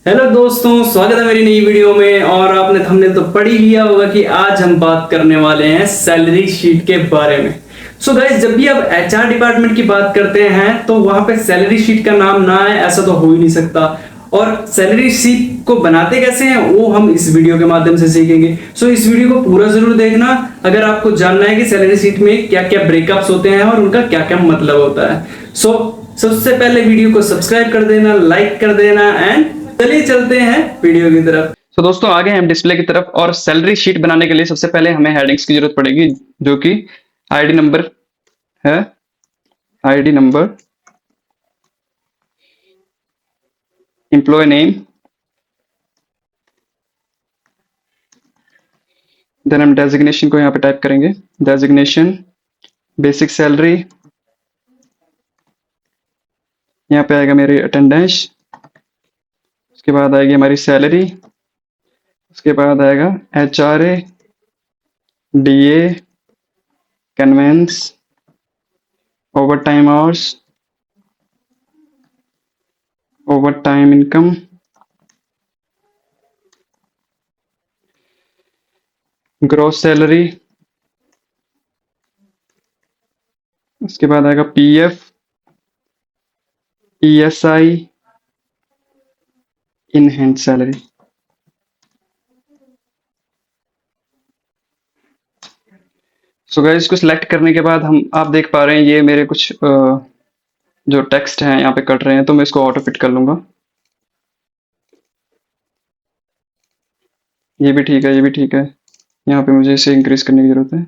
Hello दोस्तों, स्वागत है मेरी नई वीडियो में। और आपने थंबनेल तो पढ़ ही लिया होगा कि आज हम बात करने वाले हैं सैलरी शीट के बारे में। सो गाइस, जब भी आप एचआर डिपार्टमेंट की बात करते हैं तो वहां पे सैलरी शीट का नाम ना आए ऐसा तो हो ही नहीं सकता। और सैलरी शीट को बनाते कैसे हैं वो हम इस वीडियो के माध्यम से सीखेंगे। सो इस वीडियो को पूरा जरूर देखना अगर आपको जानना है कि सैलरी शीट में क्या क्या ब्रेकअप्स होते हैं और उनका क्या क्या मतलब होता है। सो सबसे पहले वीडियो को सब्सक्राइब कर देना, लाइक कर देना एंड चलिए चलते हैं वीडियो की तरफ। तो दोस्तों आगे हम डिस्प्ले की तरफ। और सैलरी शीट बनाने के लिए सबसे पहले हमें हेडिंग्स की जरूरत पड़ेगी, जो कि आईडी नंबर है, ID number, employee name, then हम डेजिग्नेशन को यहाँ पे टाइप करेंगे, डेजिग्नेशन, बेसिक सैलरी, यहाँ पे आएगा मेरी अटेंडेंस, उसके बाद आएगी हमारी सैलरी, उसके बाद आएगा HRA, DA, conveyance, overtime hours, overtime income, gross salary, उसके बाद आएगा PF, ESI, in hand salary. So guys, इसको सिलेक्ट करने के बाद आप देख पा रहे हैं ये मेरे कुछ जो टेक्स्ट हैं यहाँ पे कट रहे हैं, तो मैं इसको ऑटो फिट कर लूंगा। ये भी ठीक है, ये भी ठीक है। यहाँ पे मुझे इसे इंक्रीज करने की जरूरत है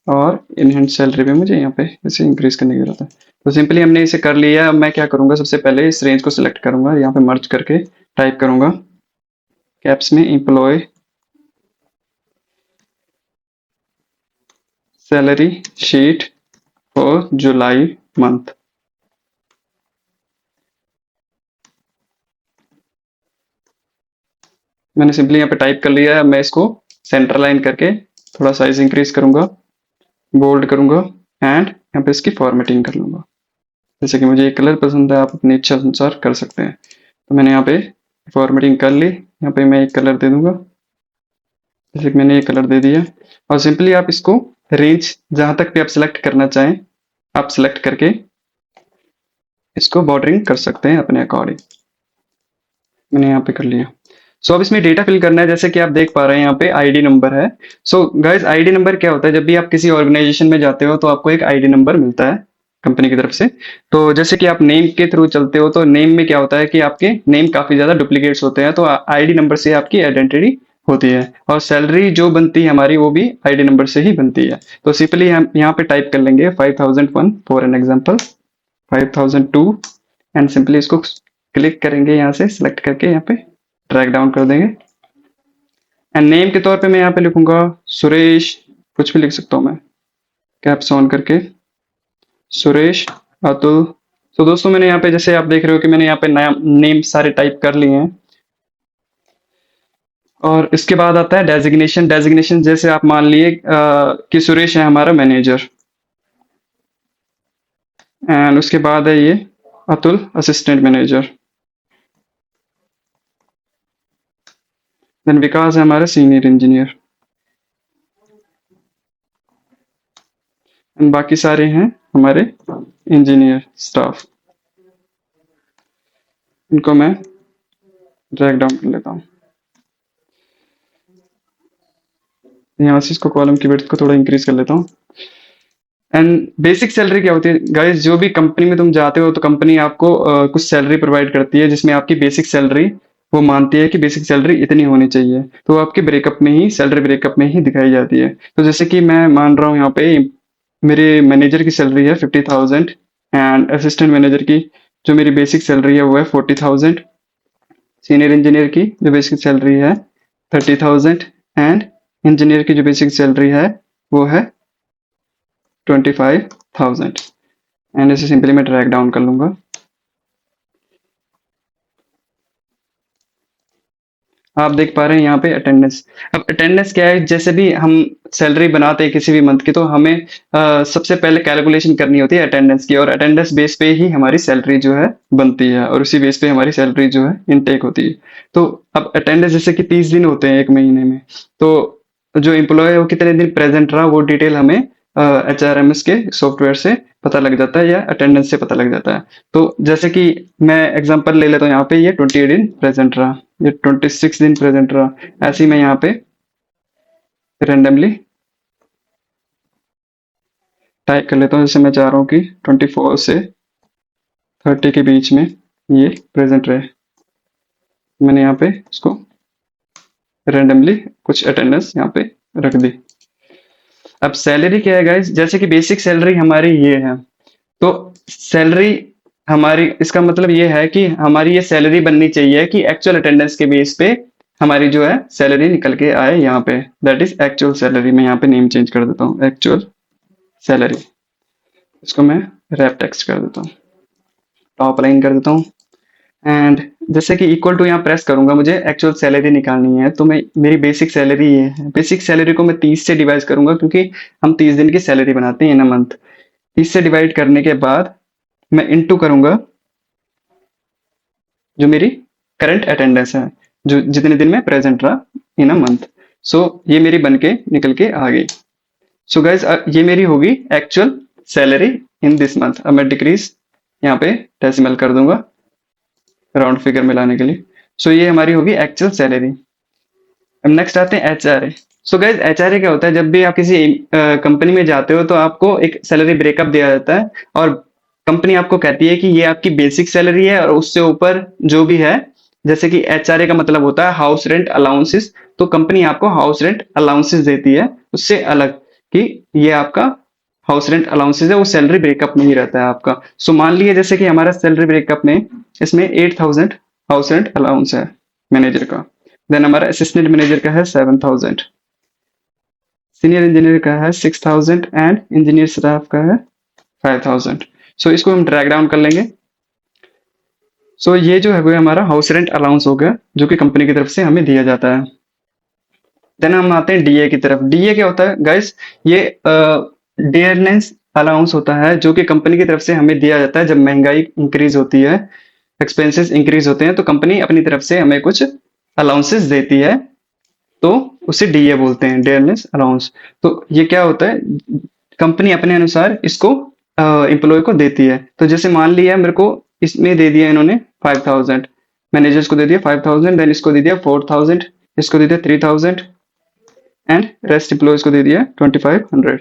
और इन हैंड सैलरी पे मुझे यहाँ पे इसे इंक्रीज करने की जरूरत है। तो सिंपली हमने इसे कर लिया। अब मैं क्या करूंगा, सबसे पहले इस रेंज को सिलेक्ट करूंगा, यहाँ पे मर्ज करके टाइप करूंगा कैप्स में employee salary sheet for July month. मैंने सिंपली यहाँ पे टाइप कर लिया है। मैं इसको सेंटर लाइन करके थोड़ा साइज इंक्रीज करूंगा, बोल्ड करूंगा एंड यहाँ पे इसकी फॉर्मेटिंग कर लूंगा। जैसे कि मुझे ये कलर पसंद है, आप अपनी इच्छा अनुसार कर सकते हैं। तो मैंने यहाँ पे फॉर्मेटिंग कर ली। यहाँ पे मैं एक कलर दे दूंगा, जैसे कि मैंने ये कलर दे दिया। और सिंपली आप इसको रेंज जहां तक भी आप सिलेक्ट करना चाहें आप सिलेक्ट करके इसको बॉर्डरिंग कर सकते हैं अपने अकॉर्डिंग। मैंने यहाँ पे कर लिया। सो अब इसमें डेटा फिल करना है, जैसे कि आप देख पा रहे हैं यहाँ पे आईडी नंबर है। सो गाइस, आईडी नंबर क्या होता है, जब भी आप किसी ऑर्गेनाइजेशन में जाते हो तो आपको एक आईडी नंबर मिलता है कंपनी की तरफ से। तो जैसे कि आप नेम के थ्रू चलते हो तो नेम में क्या होता है कि आपके नेम काफी ज्यादा डुप्लीकेट्स होते हैं, तो आईडी नंबर से आपकी आइडेंटिटी होती है। और सैलरी जो बनती है हमारी वो भी आईडी नंबर से ही बनती है। तो सिंपली हम यहाँ पे टाइप कर लेंगे 5001 for an example, 5002 and simply इसको क्लिक करेंगे, यहाँ से सिलेक्ट करके यहाँ पे ड्रैग डाउन कर देंगे। एंड नेम के तौर पे मैं यहाँ पे लिखूंगा सुरेश, कुछ भी लिख सकता हूँ मैं, कैप्स ऑन करके सुरेश, अतुल। तो दोस्तों मैंने यहाँ पे, जैसे आप देख रहे हो कि मैंने यहाँ पे नेम सारे टाइप कर लिए हैं। और इसके बाद आता है डेजिग्नेशन। डेजिग्नेशन जैसे आप मान लिए कि सुरेश है हमारा मैनेजर, एंड उसके बाद है ये अतुल असिस्टेंट मैनेजर, देन विकास है हमारा सीनियर इंजीनियर, एंड बाकी सारे हैं हमारे इंजीनियर स्टाफ। इनको मैं ड्रैग डाउन कर लेता हूँ। यहाँ से इसको कॉलम की विड्थ को थोड़ा इंक्रीज कर लेता हूँ। एंड बेसिक सैलरी क्या होती है गाइस, जो भी कंपनी में तुम जाते हो तो कंपनी आपको कुछ सैलरी प्रोवाइड करती है, जिसमें आपकी बेसिक सैलरी वो मानती है कि बेसिक सैलरी इतनी होनी चाहिए, तो आपके ब्रेकअप में ही, सैलरी ब्रेकअप में ही दिखाई जाती है। तो जैसे कि मैं मान रहा हूँ यहाँ पे मेरे मैनेजर की सैलरी है 50,000 एंड असिस्टेंट मैनेजर की जो मेरी बेसिक सैलरी है वो है 40,000, सीनियर इंजीनियर की जो बेसिक सैलरी है 30,000 एंड इंजीनियर की जो बेसिक सैलरी है वो है 25,000। एंड इसे सिंपली मैं ड्रैग डाउन कर लूंगा। आप देख पा रहे हैं यहाँ पे अटेंडेंस। अब अटेंडेंस क्या है, जैसे भी हम सैलरी बनाते हैं किसी भी मंथ की, तो हमें सबसे पहले कैलकुलेशन करनी होती है अटेंडेंस की, और अटेंडेंस बेस पे ही हमारी सैलरी जो है बनती है, और उसी बेस पे हमारी सैलरी जो है इनटेक होती है। तो अब अटेंडेंस जैसे कि 30 दिन होते हैं एक महीने में, तो जो एम्प्लॉय है वो कितने दिन प्रेजेंट रहा वो डिटेल हमें HRMS के सॉफ्टवेयर से पता लग जाता है, या अटेंडेंस से पता लग जाता है। तो जैसे कि मैं एग्जांपल ले लेता हूँ, यहाँ पे ये 28 दिन प्रेजेंट रहा, ये 26 दिन प्रेजेंट रहा। ऐसे ही मैं यहाँ पे रेंडमली टाइप कर लेता हूँ, जैसे मैं चाह रहा हूँ कि 24 से 30 के बीच में ये प्रेजेंट रहे। मैंने यहाँ पे इसको रेंडमली कुछ अटेंडेंस यहाँ पे रख दी। अब सैलरी क्या है गाइस, जैसे कि बेसिक सैलरी हमारी ये है, तो सैलरी हमारी, इसका मतलब ये है कि हमारी ये सैलरी बननी चाहिए कि एक्चुअल अटेंडेंस के बेस पे हमारी जो है सैलरी निकल के आए यहाँ पे, दैट इज एक्चुअल सैलरी। मैं यहाँ पे नेम चेंज कर देता हूँ, एक्चुअल सैलरी। इसको मैं रैप टेक्स्ट कर देता हूँ, टॉप लाइन कर देता हूँ, एंड जैसे कि इक्वल टू यहाँ प्रेस करूंगा, मुझे एक्चुअल सैलरी निकालनी है, तो मैं मेरी बेसिक सैलरी ये है। बेसिक सैलरी को मैं 30 से डिवाइड करूंगा, क्योंकि हम 30 दिन की सैलरी बनाते हैं इन अ मंथ। 30 से डिवाइड करने के बाद मैं इनटू करूंगा जो मेरी करंट अटेंडेंस है, जो जितने दिन में प्रेजेंट रहा इन अ मंथ। सो ये मेरी बन के निकल के आ गई। सो गाइज ये मेरी होगी actual salary in this month. अब मैं डिक्रीज यहाँ पे डेसिमल कर दूंगा राउंड फिगर में लाने के लिए। सो ये हमारी होगी एक्चुअल सैलरी। अब नेक्स्ट आते हैं HRA। सो गाइज HRA क्या होता है, जब भी आप किसी कंपनी में जाते हो तो आपको एक सैलरी ब्रेकअप दिया जाता है, और कंपनी आपको कहती है कि ये आपकी बेसिक सैलरी है, और उससे ऊपर जो भी है, जैसे कि HRA का मतलब होता है हाउस रेंट अलाउंसेस, तो कंपनी आपको हाउस रेंट अलाउंसेस देती है उससे अलग, कि ये आपका हाउस रेंट अलाउंसेस है, वो सैलरी ब्रेकअप में ही रहता है आपका। सो मान लीजिए जैसे कि हमारा सैलरी ब्रेकअप में इसमें 8000 हाउस रेंट अलाउंस है मैनेजर का, देन हमारा असिस्टेंट मैनेजर का है 7000, सीनियर इंजीनियर का है 6000, एंड इंजीनियर स्टाफ का है 5000। सो इसको हम ड्रैग डाउन कर लेंगे। सो ये जो है वो हमारा हाउस रेंट अलाउंस हो गया, जो कि कंपनी की तरफ से हमें दिया जाता है। देन हम आते हैं DA की तरफ। DA क्या होता है गाइस, ये डियरनेस अलाउंस होता है, जो कि कंपनी की तरफ से हमें दिया जाता है जब महंगाई इंक्रीज होती है, एक्सपेंसेस इंक्रीज होते हैं, तो कंपनी अपनी तरफ से हमें कुछ अलाउंसेस देती है, तो उसे DA बोलते हैं, डियरनेस अलाउंस। तो ये क्या होता है, कंपनी अपने अनुसार इसको एम्प्लॉय को देती है। तो जैसे मान लिया मेरे को इसमें दे दिया इन्होंने 5000, मैनेजर्स को दे दिया 5000, देन इसको दे दिया 4000, इसको दे दिया 3000, एंड रेस्ट एम्प्लॉयज को दे दिया 2500।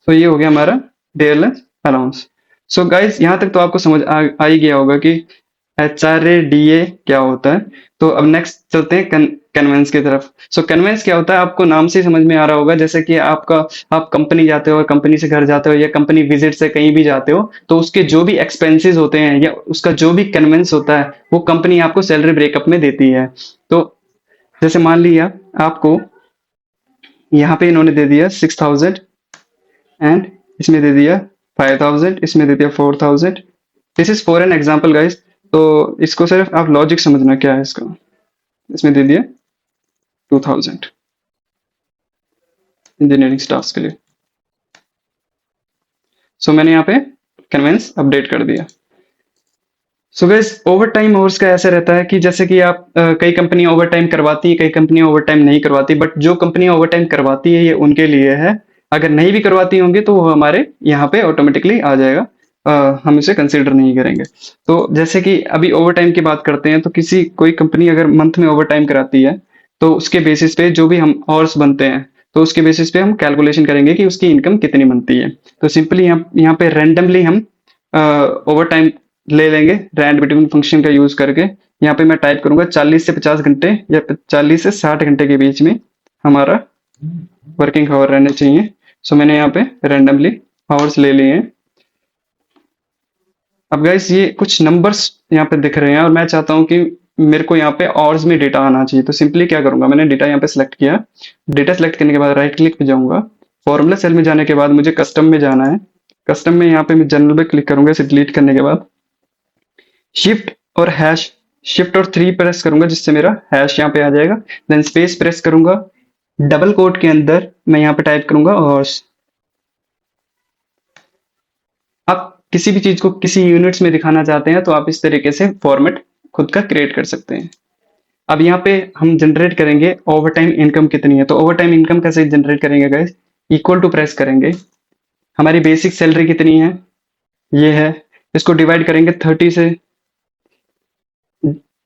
तो ये हो गया हमारा डेयरलेस अलाउंस। सो गाइस यहाँ तक तो आपको समझ आ ही गया होगा कि HRA DA क्या होता है। तो अब नेक्स्ट चलते हैं कन्वेंस की तरफ। सो कन्वेंस क्या होता है, आपको नाम से समझ में आ रहा होगा, जैसे कि आप कंपनी जाते हो, कंपनी से घर जाते हो, या कंपनी विजिट से कहीं भी जाते हो, तो उसके जो भी एक्सपेंसेस होते हैं या उसका जो भी कन्वेंस होता है, वो कंपनी आपको सैलरी ब्रेकअप में देती है। तो जैसे मान लिया आपको यहाँ पे इन्होंने दे दिया 6000, एंड इसमें दे दिया 5000, इसमें दे दिया 4000। This is for an example guys, तो इसको सिर्फ आप लॉजिक समझना क्या है इसका। इसमें दे दिया 2000 इंजीनियरिंग स्टाफ के लिए। सो मैंने यहाँ पे कन्वेंस अपडेट कर दिया। So guys over time hours का ऐसा रहता है कि जैसे कि आप कई कंपनियां ओवर टाइम करवाती है, कई कंपनियां ओवर टाइम नहीं करवाती, बट जो कंपनियां ओवर टाइम करवाती है ये उनके लिए है। अगर नहीं भी करवाती होंगी तो वो हमारे यहाँ पे ऑटोमेटिकली आ जाएगा, हम इसे कंसिडर नहीं करेंगे। तो जैसे कि अभी ओवर टाइम की बात करते हैं, तो कोई कंपनी अगर मंथ में ओवर टाइम कराती है, तो उसके बेसिस पे जो भी हम आवर्स बनते हैं, तो उसके बेसिस पे हम कैलकुलेशन करेंगे कि उसकी इनकम कितनी बनती है। तो सिंपली यहाँ पे रैंडमली हम ओवर टाइम ले लेंगे, रैंड बिटवीन फंक्शन का यूज करके। यहाँ पे मैं टाइप करूंगा 40 से 50 घंटे या 40 से 60 घंटे के बीच में हमारा वर्किंग आवर रहने चाहिए। सो मैंने यहाँ पे रैंडमली आवर्स ले लिए हैं। अब गाइस ये कुछ नंबर्स यहाँ पे दिख रहे हैं, और मैं चाहता हूँ कि मेरे को यहाँ पे आवर्स में डेटा आना चाहिए। तो सिंपली क्या करूंगा, मैंने डेटा यहाँ पे सिलेक्ट किया। डेटा सिलेक्ट करने के बाद राइट क्लिक पे जाऊंगा, फॉर्मूला सेल में जाने के बाद मुझे कस्टम में जाना है। कस्टम में यहाँ पे मैं जनरल पे क्लिक करूंगा इसे डिलीट करने के बाद। शिफ्ट और हैश शिफ्ट और 3 प्रेस करूंगा जिससे मेरा हैश यहाँ पे आ जाएगा। देन स्पेस प्रेस करूंगा, डबल कोट के अंदर मैं यहाँ पे टाइप करूंगा हॉर्स। आप किसी भी चीज को किसी यूनिट्स में दिखाना चाहते हैं तो आप इस तरीके से फॉर्मेट खुद का क्रिएट कर सकते हैं। अब यहाँ पे हम जनरेट करेंगे ओवर टाइम इनकम कितनी है। तो ओवर टाइम इनकम कैसे जनरेट करेंगे गाइस, इक्वल टू प्रेस करेंगे, हमारी बेसिक सैलरी कितनी है ये है, इसको डिवाइड करेंगे 30 से।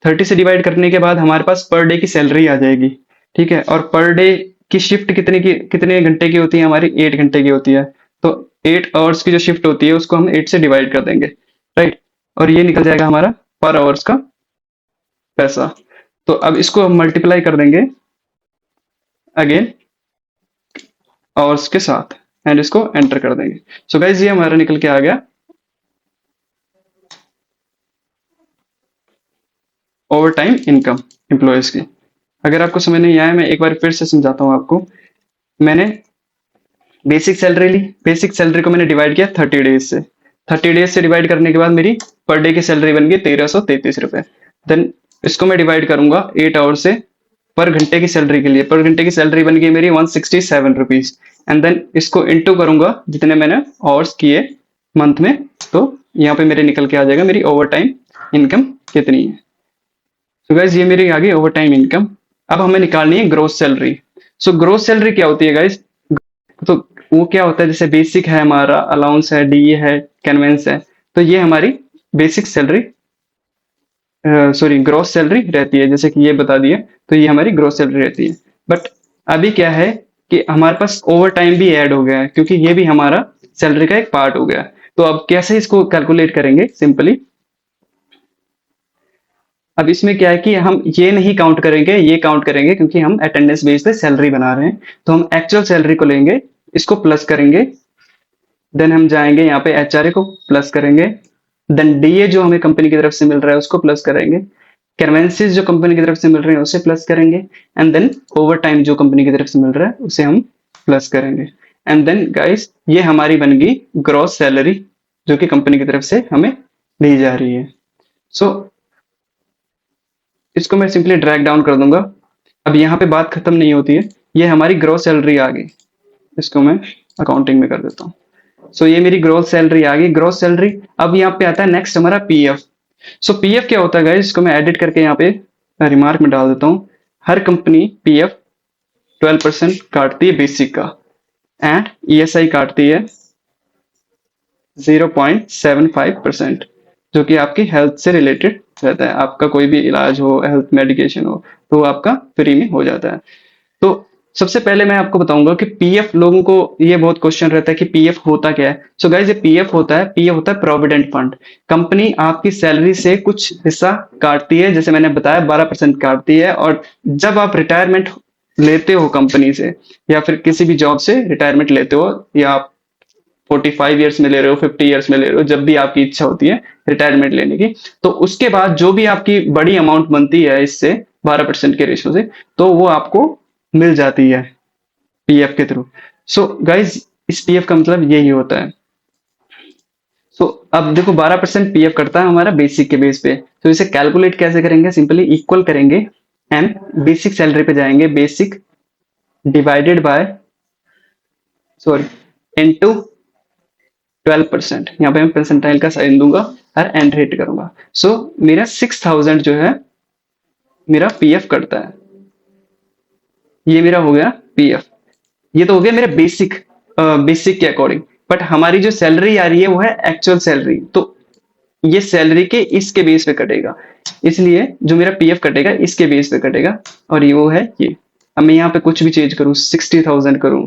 30 से डिवाइड करने के बाद हमारे पास पर डे की सैलरी आ जाएगी, ठीक है। और पर डे की शिफ्ट कितने घंटे की होती है हमारी, 8 घंटे की होती है। तो 8 आवर्स की जो शिफ्ट होती है उसको हम 8 से डिवाइड कर देंगे, राइट। और ये निकल जाएगा हमारा पर आवर्स का पैसा। तो अब इसको हम मल्टीप्लाई कर देंगे अगेन आवर्स के साथ एंड इसको एंटर कर देंगे। सो गाइज ये हमारा निकल के आ गया ओवर टाइम इनकम एम्प्लॉयज की। अगर आपको समझ नहीं आया मैं एक बार फिर से समझाता हूं आपको। मैंने बेसिक सैलरी ली, बेसिक सैलरी को मैंने डिवाइड किया 30 डेज से। 30 डेज से डिवाइड करने के बाद मेरी पर डे की सैलरी बन गई 1333 रुपए। देन इसको मैं डिवाइड करूंगा 8 आवर से, पर घंटे की सैलरी के लिए पर घंटे की सैलरी बन गई मेरी 167 रुपीज। एंड देन इसको इंटू करूंगा जितने मैंने आवर्स किए मंथ में, तो यहाँ पे मेरे निकल के आ जाएगा मेरी ओवर टाइम इनकम कितनी है। तो गाइज ये मेरी आ गई ओवर टाइम इनकम। अब हमें निकालनी है ग्रोस सैलरी। सो ग्रोस सैलरी क्या होती है गाइज, तो वो क्या होता है, जैसे बेसिक है हमारा, अलाउंस है, डीए है, कन्वेंस है, तो ये हमारी basic salary sorry gross salary रहती है। जैसे कि ये बता दिए तो ये हमारी ग्रोस सैलरी रहती है। बट अभी क्या है कि हमारे पास ओवर टाइम भी ऐड हो गया है, क्योंकि ये भी हमारा सैलरी का एक पार्ट हो गया है। तो अब कैसे इसको कैलकुलेट करेंगे, सिंपली अब इसमें क्या है कि हम ये नहीं काउंट करेंगे, ये काउंट करेंगे, क्योंकि हम अटेंडेंस बेस पे सैलरी बना रहे हैं। तो हम एक्चुअल सैलरी को लेंगे, इसको प्लस करेंगे, देन हम जाएंगे यहाँ पे एचआरए को प्लस करेंगे, देन डीए जो हमें कंपनी की तरफ से मिल रहा है उसको प्लस करेंगे, कन्वेंसेस जो कंपनी की तरफ से मिल रहे हैं उसे प्लस करेंगे, एंड देन ओवर टाइम जो कंपनी की तरफ से मिल रहा है उसे हम प्लस करेंगे। एंड देन गाइस ये हमारी बन गई ग्रॉस सैलरी जो कि कंपनी की तरफ से हमें दी जा रही है। सो इसको मैं सिंपली ड्रैग डाउन कर दूंगा। अब यहाँ पे बात खत्म नहीं होती है, ये हमारी ग्रॉस सैलरी आ गई, इसको मैं अकाउंटिंग में कर देता हूँ। सो ये मेरी ग्रॉस सैलरी आ गई, ग्रॉस सैलरी। अब यहाँ पे आता है नेक्स्ट हमारा पीएफ। सो पीएफ क्या होता है गाइस, इसको मैं एडिट करके यहाँ पे रिमार्क में डाल देता हूँ। हर कंपनी पीएफ 12% काटती है बेसिक का, एंड ईएसआई काटती है 0.75%, जो कि आपकी हेल्थ से रिलेटेड रहता है। आपका कोई भी इलाज हो, हेल्थ मेडिकेशन हो, तो वो आपका फ्री में हो जाता है। तो सबसे पहले मैं आपको बताऊंगा कि पीएफ, लोगों को ये बहुत क्वेश्चन रहता है कि पीएफ होता क्या है। सो गाइस ये पीएफ होता है, पीएफ होता है प्रोविडेंट फंड। कंपनी आपकी सैलरी से कुछ हिस्सा काटती है, जैसे मैंने बताया 12% काटती है। और जब आप रिटायरमेंट लेते हो कंपनी से, या फिर किसी भी जॉब से रिटायरमेंट लेते हो, या आप 45 ईयर्स में ले रहे हो, 50 ईयर्स में ले रहे हो, जब भी आपकी इच्छा होती है रिटायरमेंट लेने की, तो उसके बाद जो भी आपकी बड़ी अमाउंट बनती है इससे 12% के रेशो से, तो वो आपको मिल जाती है पीएफ के थ्रू। सो गाइज इस पीएफ का मतलब यही होता है। सो अब देखो 12% पीएफ करता है हमारा बेसिक के बेस पे। तो इसे कैलकुलेट कैसे करेंगे, सिंपली इक्वल करेंगे एंड बेसिक सैलरी पे जाएंगे, basic divided by sorry into 12%। यहाँ पे मैं परसेंटाइल का साइन दूंगा और एंड हिट करूंगा। सो मेरा 6000 जो है मेरा पीएफ कटता है। ये मेरा हो गया पीएफ। ये तो हो गया मेरा बेसिक, बेसिक के अकॉर्डिंग। बट हमारी जो सैलरी आ रही है वो है एक्चुअल सैलरी, तो ये सैलरी के इसके बेस पे कटेगा, इसलिए जो मेरा पीएफ कटेगा इसके बेस पे कटेगा। और ये वो है ये। अब मैं यहाँ पे कुछ भी चेंज करूं, 60,000 करूं,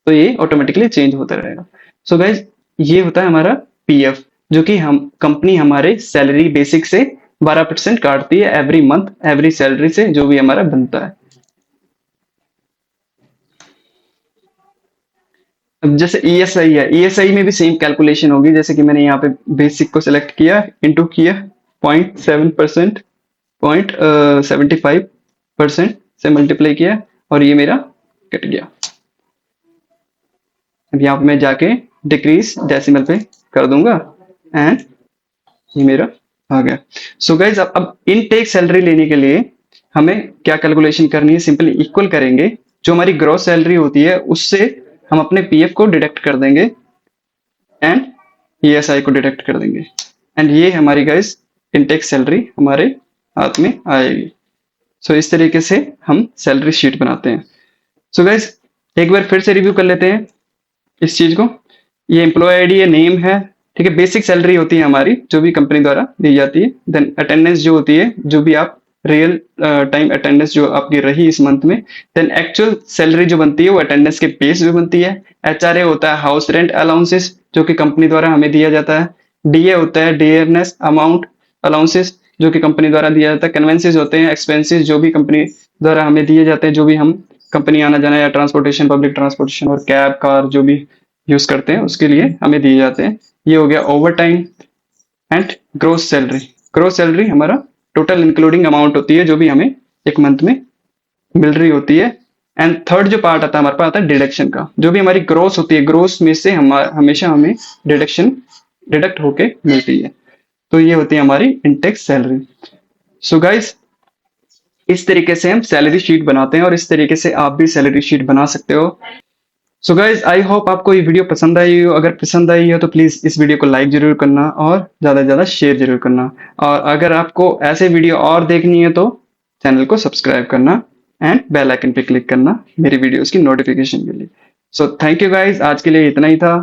तो ये ऑटोमेटिकली चेंज होता रहेगा। सो गाइज ये होता है हमारा पीएफ, जो कि हम कंपनी हमारे सैलरी बेसिक से 12% काटती है एवरी मंथ, एवरी सैलरी से जो भी हमारा बनता है। अब जैसे ईएसआई है, ईएसआई में भी सेम कैलकुलेशन होगी। जैसे कि मैंने यहाँ पे बेसिक को सिलेक्ट किया, इंटू किया 0.7%, 0.75% से मल्टीप्लाई किया, और ये मेरा कट गया। अब यहाँ पे मैं जाके डिक्रीज डेसिमल पे कर दूंगा एंड ये मेरा आ गया। सो गाइज अब इनटेक सैलरी लेने के लिए हमें क्या कैलकुलेशन करनी है, सिंपली इक्वल करेंगे जो हमारी ग्रॉस सैलरी होती है उससे हम अपने पीएफ को डिडक्ट कर देंगे एंड ईएसआई को डिडक्ट कर देंगे एंड ये हमारी गाइज इनटेक सैलरी हमारे हाथ में आएगी। सो इस तरीके से हम सैलरी शीट बनाते हैं। सो गाइज एक बार फिर से रिव्यू कर लेते हैं इस चीज को। ये एम्प्लॉय आईडी है, नेम है, ठीक है। बेसिक सैलरी होती है हमारी जो भी कंपनी द्वारा दी जाती है। देन अटेंडेंस जो होती है, जो भी आप रियल टाइम अटेंडेंस जो आपकी रही इस मंथ में। देन एक्चुअल सैलरी जो बनती है वो अटेंडेंस के बेस पे बनती है। एचआरए होता है हाउस रेंट अलाउंसेस जो कि कंपनी द्वारा हमें दिया जाता है। डीए होता है डियरनेस अमाउंट अलाउंसेस जो कि कंपनी द्वारा दिया जाता है। कन्वेंसेज होते हैं एक्सपेंसेस जो भी कंपनी द्वारा हमें दिए जाते हैं, जो भी हम कंपनी आना जाना या ट्रांसपोर्टेशन पब्लिक ट्रांसपोर्टेशन और कैब कार जो भी यूज करते हैं उसके लिए हमें दिए जाते हैं। ये हो गया overtime and gross salary. Gross salary हमारा टोटल इंक्लूडिंग अमाउंट होती है जो भी हमें एक मंथ में मिल रही होती है। एंड थर्ड जो पार्ट आता है हमारे पास आता है डिडक्शन का, जो भी हमारी ग्रोस होती है, ग्रोस में से हमेशा हमें डिडक्ट होके मिलती है। तो ये होती है हमारी इनटेक सैलरी। सो गाइस इस तरीके से हम सैलरी शीट बनाते हैं और इस तरीके से आप भी सैलरी शीट बना सकते हो। सो गाइज आई होप आपको ये वीडियो पसंद आई हो। अगर पसंद आई हो तो प्लीज इस वीडियो को लाइक जरूर करना और ज्यादा से ज्यादा शेयर जरूर करना। और अगर आपको ऐसे वीडियो और देखनी है तो चैनल को सब्सक्राइब करना एंड बेल आइकन पे क्लिक करना मेरी वीडियोस की नोटिफिकेशन के लिए। सो थैंक यू गाइज, आज के लिए इतना ही था।